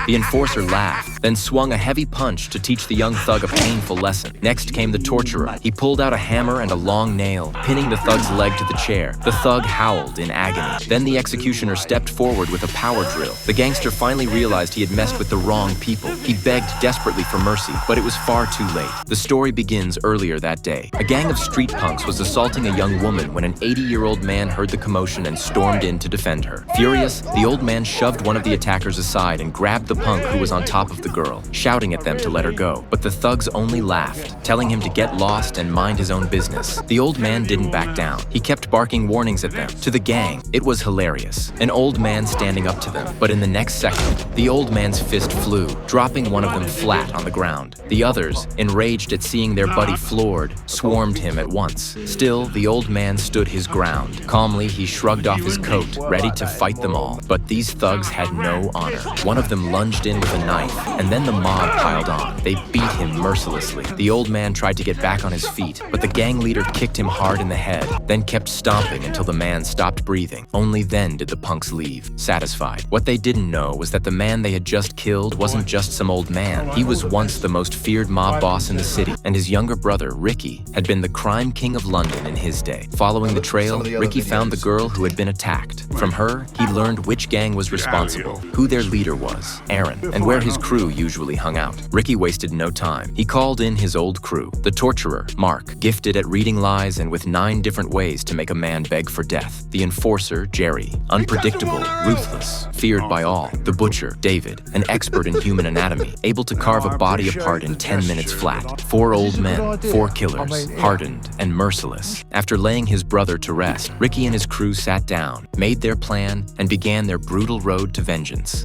The enforcer laughed, then swung a heavy punch to teach the young thug a painful lesson. Next came the torturer. He pulled out a hammer and a long nail, pinning the thug's leg to the chair. The thug howled in agony. Then the executioner stepped forward with a power drill. The gangster finally realized he had messed with the wrong people. He begged desperately for mercy, but it was far too late. The story begins earlier that day. A gang of street punks was assaulting a young woman when an 80-year-old man heard the commotion and stormed in to defend her. Furious, the old man shoved one of the attackers aside and grabbed the punk who was on top of the girl, shouting at them to let her go. But the thugs only laughed, telling him to get lost and mind his own business. The old man didn't back down. He kept barking warnings at them. To the gang, it was hilarious. An old man standing up to them, but in the next second, the old man's fist flew, dropping one of them flat on the ground. The others, enraged at seeing their buddy floored, swarmed him at once. Still, the old man stood his ground. Calmly, he shrugged off his coat, ready to fight them all. But these thugs had no honor. One of them lunged in with a knife, and then the mob piled on. They beat him mercilessly. The old man tried to get back on his feet, but the gang leader kicked him hard in the head, then kept stomping until the man stopped breathing. Only then did the punks leave, satisfied. What they didn't know was that the man they had just killed wasn't just some old man. He was once the most feared mob boss in the city, and his younger brother, Ricky, had been the crime king of London in his day. Following the trail, Ricky found the girl who had been attacked. From her, he learned which gang was responsible, who their leader was, Aaron, and where his crew usually hung out. Ricky wasted no time. He called in his old crew, the torturer, Mark, gifted at reading lies and with 9 different ways to make a man beg for death. The enforcer, Jerry, unpredictable, ruthless, feared by all. The butcher, David, an expert in human anatomy, able to carve a body apart in 10 minutes flat. 4 old men, 4 killers, hardened and merciless. After laying his brother to rest, Ricky and his crew sat down, made their plan, and began their brutal road to vengeance.